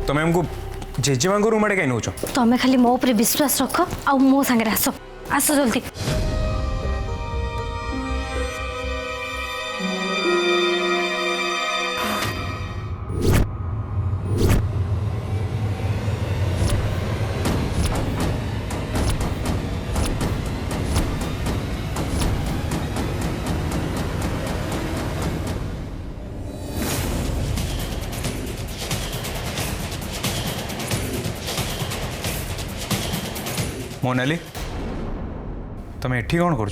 तुम्हें हमको जेजेमा को रूम आड़े कहीं नौ तुम्हें खाली मो ऊपर विश्वास रख आ मो सांगे आस आस जल्दी मोनाली तुम्हें एठी कौन कर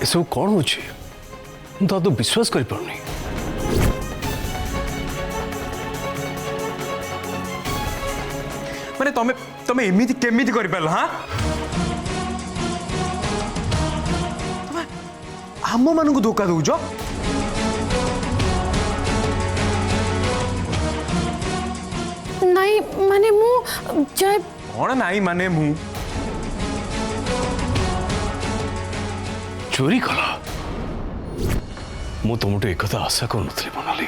सब कौन हो तो विश्वास कर पारनी माने तमे तमे एमिति केमिति करि पाल हां तमे हम मानु को धोखा दउजो नहीं माने मु जय कौन नहीं माने मु चोरी कला मु तुमठू एक कथा आशा कर नी मोनाली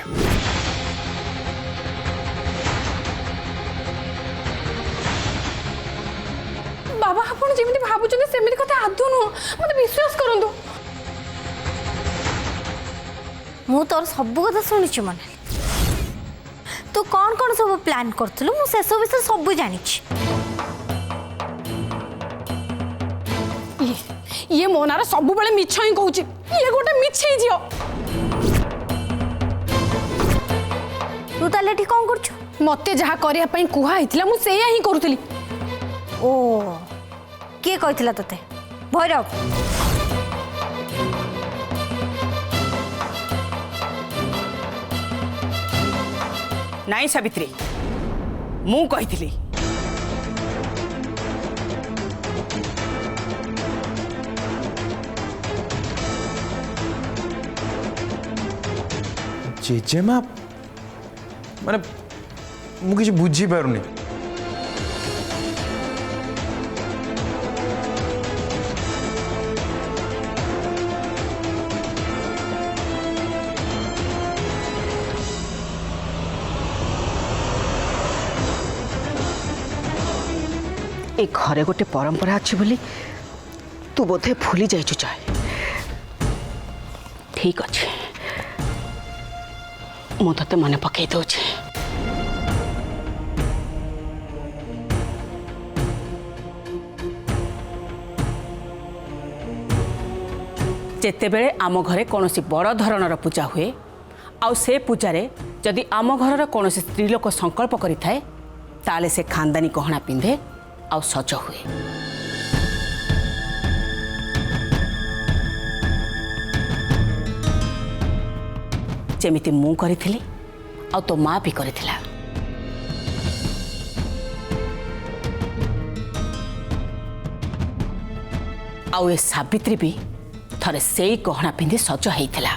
बाबा आपण जेमिति भाबुचंदी सेमिति कथा आदु नु मते विश्वास करंतु मु तोर सब कथा सुनि छु मन तू कौन कौन सब प्लान करथलु मु से सब विषय सब जानि छि ये मोनार सब बेले मिछ ही कहूँ ये गोटे मिछे झील तू ताले ठीक कौन कर मते जहाँ करने कहला मुझे ही करूली ओ किए कहला तते भैरव नाई सावित्री मु कही जेजेमा माने मु किसी बुझी पारुनी ए घरे गोटे परंपरा अच्छी बोली तू बोधे भूली जाइछु चाहे ठीक अच्छे मु ते मन पकई दौचे जेतेबेले आम घरे कौन बड़ धरणर पूजा हुए आउ से पूजारे जदि आम घरर कौन स्त्री लोक संकल्प करिथाए ताले से खानदानी गहना पिंधे आउ सज हुए जेमिति मु करिथिली आ तो माँ भी करिथिला आउ ए सावित्री भी थरे सेई गहना पिंधि सज हेइथिला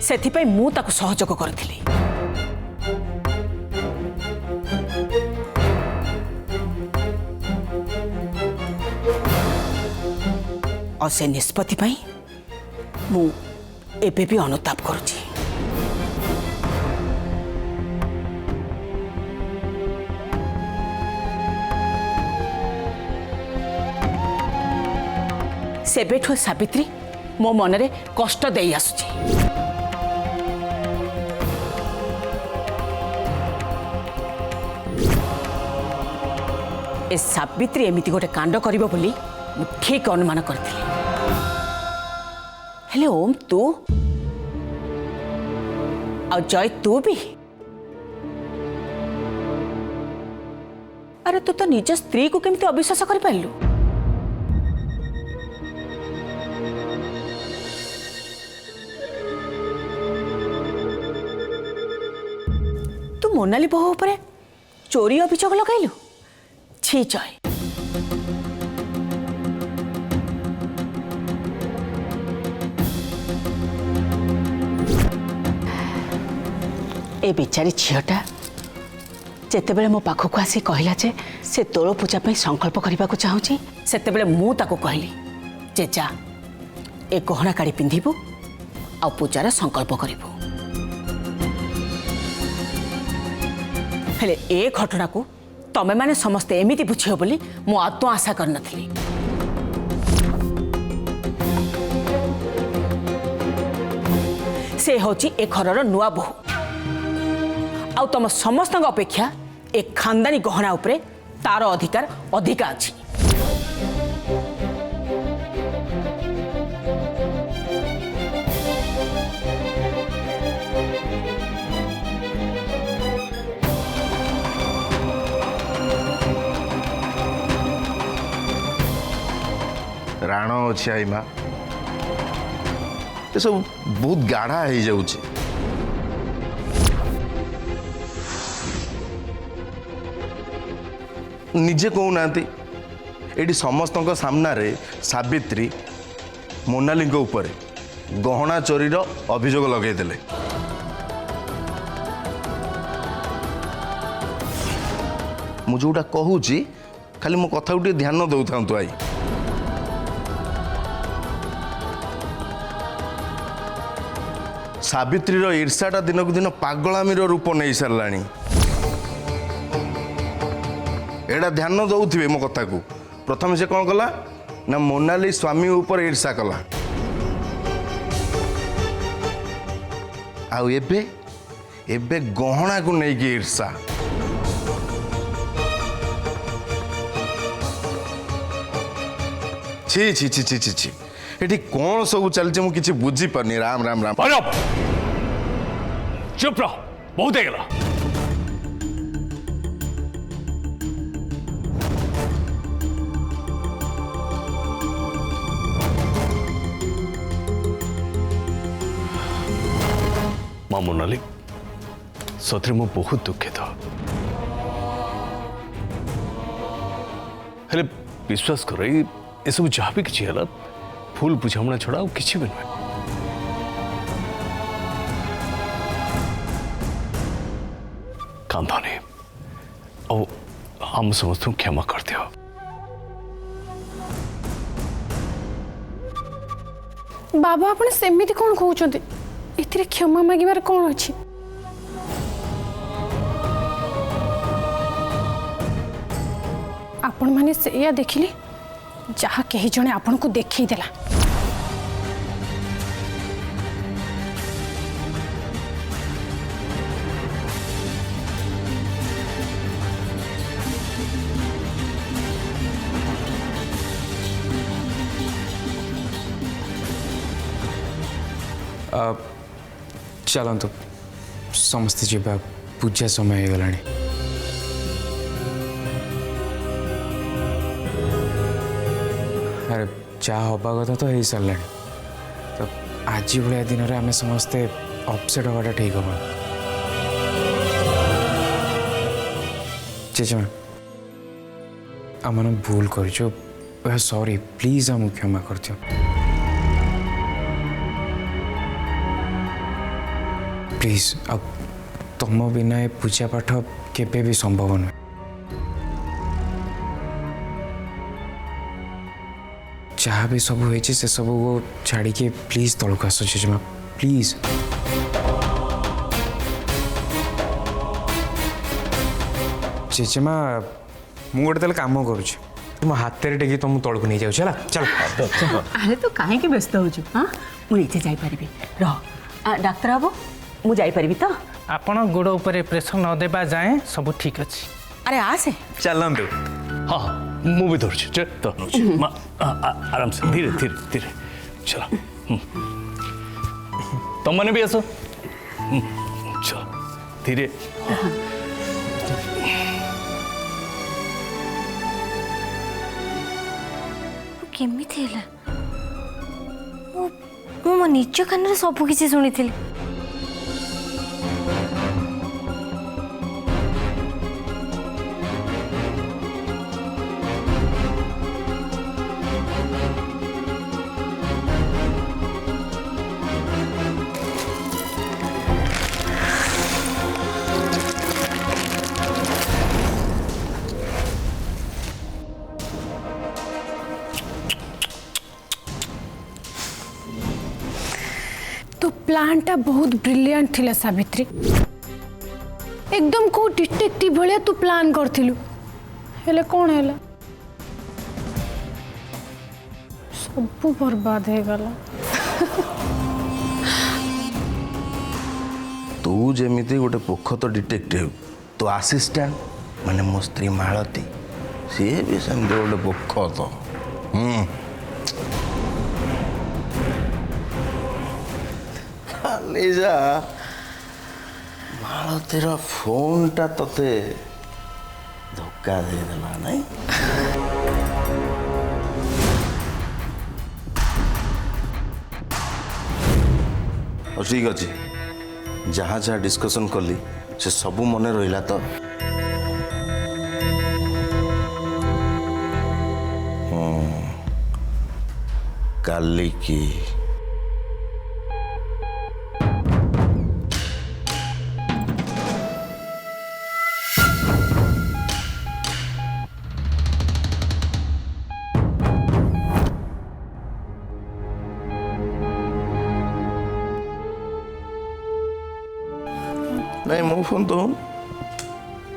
सेथिपई मु ताकु सहयोग करथिली और से निष्पत्ति पई मु एबे भी अनुताप करुची सेबेठु सावित्री मो मनरे कष्ट देई आसुची ए सावित्री एमिति गोटे कांड करिबो बोली मु ठीक अनुमान करथिली हेले ओम तू आ जय तू भी अरे तू तो निज स्त्री को केमती अविश्वास कर पारू ମୋନାଲି ବୋହୂ ଉପରେ ଚୋରି ଅଭିଯୋଗ ଲଗାଇଲୁ? ଛି ଜୟ। ए बेचारी झीटा जितेबले मो पाखक आसी कहला जे से तोड़ पूजा पे संकल्प करने को चाहूँगी सेतेबले मु ताको कहली जे जा ए गहना काढ़ी पिंधिबु आ पूजार संकल्प करिबु। हेले ए घटना को तमे माने समस्ते एमिति बुझियो बोली मु आत्म आशा कर नथली। से होची ए घरर नुआ बोहू आउ तुम समस्त अपेक्षा एक खानदानी गहना उपरे तार अधिकार अधिका अछि। राण अच्छी आई माँ ये सब बहुत गाढ़ा हो जाऊँ। निजे कहूना ये समस्त सामना रे सावित्री मोनाली उपर गहना चोरीर अभियोग लगेदेले। मु जोटा कहूची खाली मो कथा गोटे ध्यान दौ था आई। सावित्रीर ईर्षाटा दिन को दिन पागलामीर रूप नहीं साराणी। एटा ध्यान दौथे मो कथा को। प्रथम से कौन कला ना मोनाली स्वामी ऊपर ईर्षा कला आउ एबे एबे गहना को नहीं कि ईर्षा। छी छी छी छी छी छी एटी कौन सब चलছে मु किछि बुझी पानी। राम राम राम चुप रहो बहुत देगला। मां मोनाली सतरे मु बहुत दुखित हेले विश्वास कर ये सब जहाँ भी किसी है फुल बुझामणा छड़ा किसी भी नुहे। कांधानी आम समस्त क्षमा कर दियो। बाबा आपण सेमिति कौन कहउछंती एथिरे क्षमा मागिबार कौन अछि? आपण माने सेया देखिले जहा कही जने आपण को देखई देला। चलतु समस्ते जीवा पूजा समय हो गलानी। अरे जहाँ हवा कथा तो हो सारे तो आज भाया दिन में आम समस्ते अपसेट हवाटा ठीक हम। चेचमा आम भूल कर सॉरी प्लीज आम क्षमा कर दियो। प्लीज अब तुम बिना ये पूजा पाठ केबे भी संभव नुहे। जहाँ भी सब हुई से सब को छाड़ी के प्लीज तलक आस जेजेमा प्लीज। जेजेमा मु गोटे कम करुच तुम हाथ टेकी तुम तलक नहीं जाऊँ चल चल। अरे तो कहीं व्यस्त हो मुझे जापरि रह डाक्तर बाबू मु जापरि तो आपण गोड़ ऊपर प्रेशर न देबा जाए सब ठीक अच्छी। अरे आसे चलतु हाँ मु भी धरछी तो आराम से धीरे धीरे धीरे चलो। तुम मैंने भी आसो चलो धीरे। केमिति हैला मो निज कान सब किसी शुणी। प्लान टा बहुत ब्रिलियंट थिला सावित्री एकदम को डिटेक्टिव भलिया तू प्लान करथिलु हेले कौन हैला सब बर्बाद हो गला तू जेमिति गोटे पोखत डिटेक्टिव तो असिस्टेंट माने मो स्त्री मालती सी भी सेमती गोटे पोखत निजा मालतीर फोन टा तते धोखा दे देला नहीं ठीक अच्छे जहाँ जहाँ डिस्कशन कली से सबू मन रहा तो काली की नहीं मो फोन तो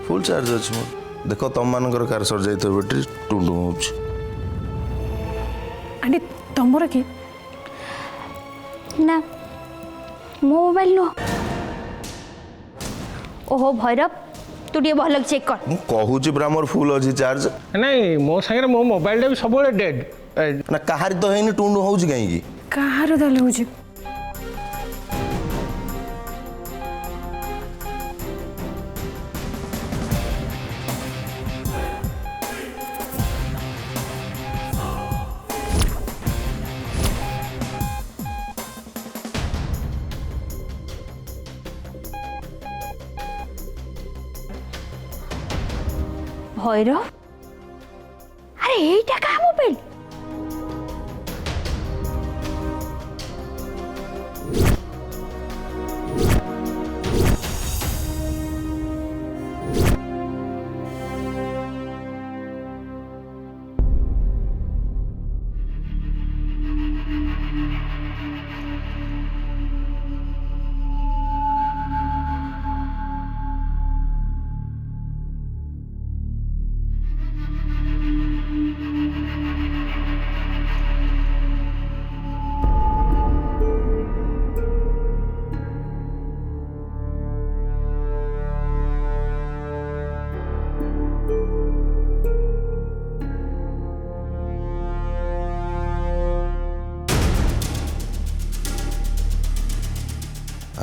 फुल चार्ज अच्छे मोर देख तुम मानकर कार सर जाइए बैटरी टुंडू हो आंटी तमर कि ना मो मोबाइल नो ओहो भैरव तू टे भल चेक कर मु कहूची ब्रा मोर फुल अच्छी चार्ज नहीं मो सागर मो मोबाइल भी सब डेड ना कहारी तो है टुंडू हो कहीं कहार दल होची भैरव अरे यहीटा क्या मोबाइल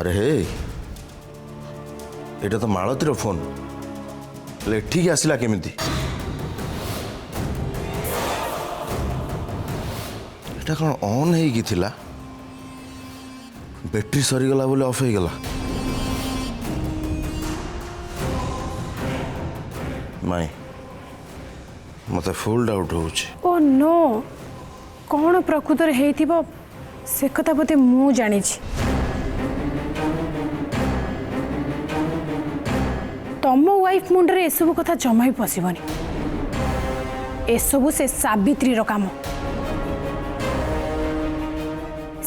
अरे हे एटा तो मालतीर फोन ले ठीक आसला केमिति एटा कौन ऑन है कि थिला बैटरी सरी गला बोले ऑफ हो गला माई मते फुल डाउट होउछ ओ नो कौन प्रकृत रे हेतिबो से कथा बते मु जानि छी तम वाइफ मुंडरे एसबू कथा जमा ही पशिबनी एसबू से सावित्री रो काम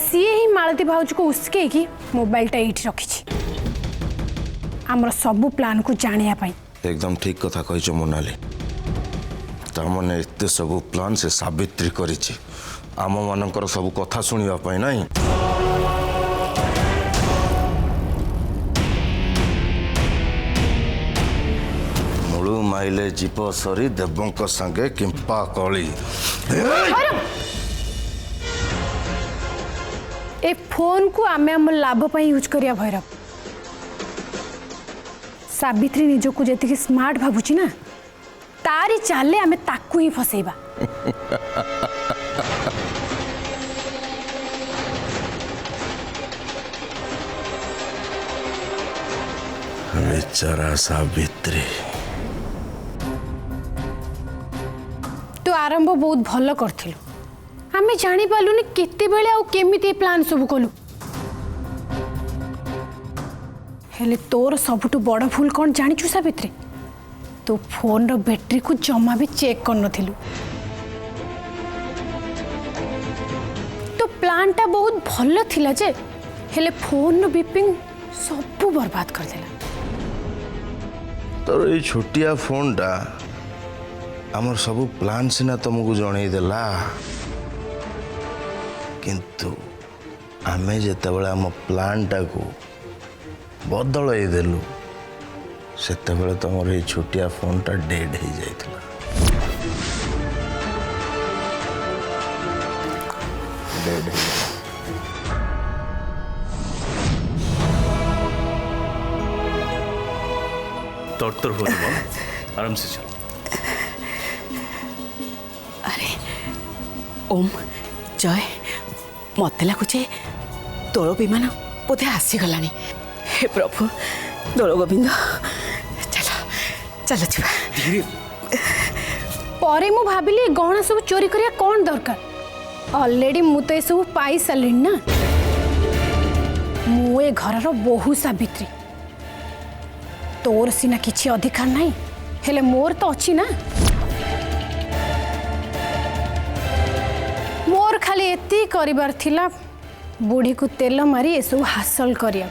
सी ही मालती भाउज को उसके कि मोबाइल टा एठी रखी आमर सबू प्लान को जानिया पाई एकदम ठीक कथा कहिछ मोनाली तामने एते सब प्लान से सावित्री करिछि आम मानकर सब कथा सुनिया पाई नहीं मुळु माइले जीप सरी देवंक संगे किंपा कली ए फोन को आमे हम लाभ पाई यूज करिया भैरव सावित्री निज को जेतिकी स्मार्ट भाबुची ना तारी चाले आमे ताकू ही फसेबा बेचारा सावित्री तो आरंभ बहुत भल करथिलु आमे जानि पालुनी केते बेले आ केमिति प्लान सब कलु हेले तोर सबुटु बड़ भूल कौन जानिछु सावित्री तो फोन रो बैटरी को जमा भी चेक कर नथिलु तो प्लान टा बहुत भल थिला जे हेले फोन बिपिन सब बर्बाद कर देला। तोर ये छोटिया फोनटा आमर सब प्लान सिना तुमको जणई देला किंतु आमे जेतेबेले आम प्लानटा को बदलई देलु सेतेबेले तुमर ये छोटिया फोनटा डेड हो जाइतला। डेड तोड़ हो जाए आराम से चल। अरे ओम जय मत लगुचे तोल विमान बोधे आसीगला। हे प्रभु दोल गोविंद चल चल जीवा धीरे परे मु भाबिली गहना सब चोरी करिया कौन दरकार ऑलरेडी मु तो सब पाई सारी ना। मु ए घर बहु सावित्री तोर सीना किछि अधिकार नहीं हेले मोर तो अच्छी ना। मोर खाली एति करिबार थिला बुढ़ी को तेल मारी एसब हासिल करिया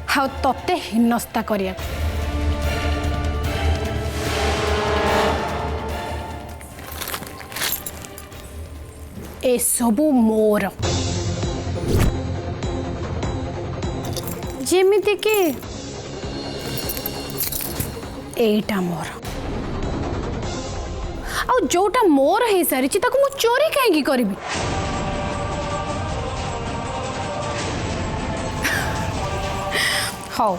हाउ तते हिनस्ता करिया। ए सबु मोर जेमिति कि एटा मोर आ जोटा मोर है सारी ताको मु चोरी कहीं करिबी। हाँ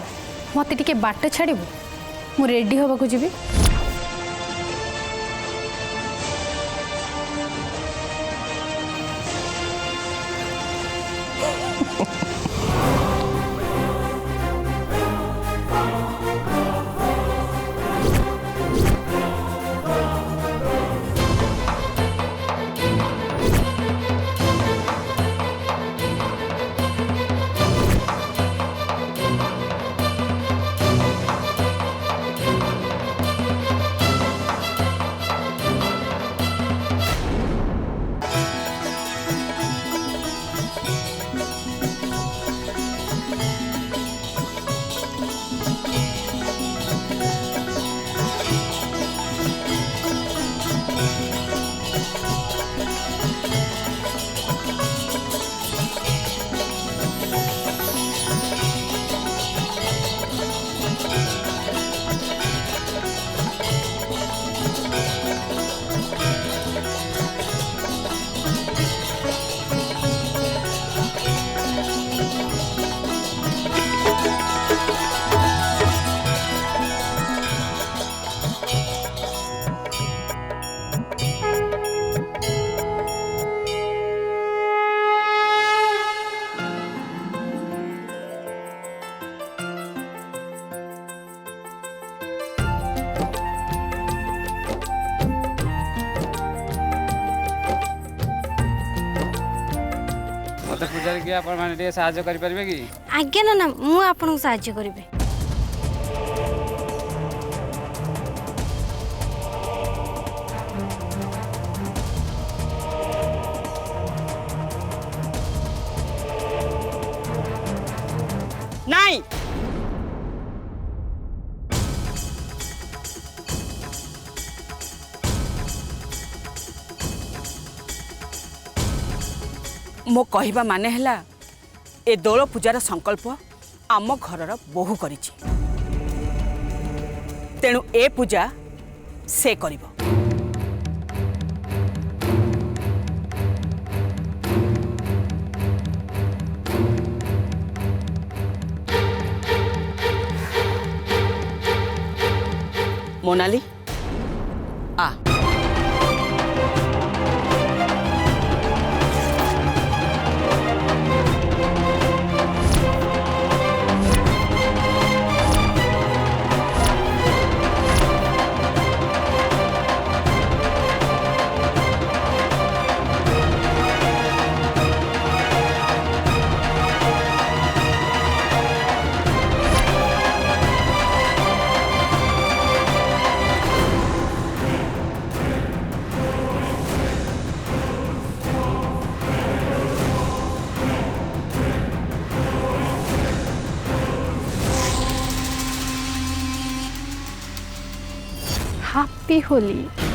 मत टिके बाट छाड़बू मु रेडी हवा को जीवी। मत पूजा कि आपण माने साहाय्य करि परबे कि? आज्ञा ना ना मु आपन साहाय्य करिबे। नहीं मो कहवा माने हला ए दोल पूजार संकल्प आम घरर बोहू करिछि तेणु ए पूजा से करिवो। मोनाली आ हैप्पी होली।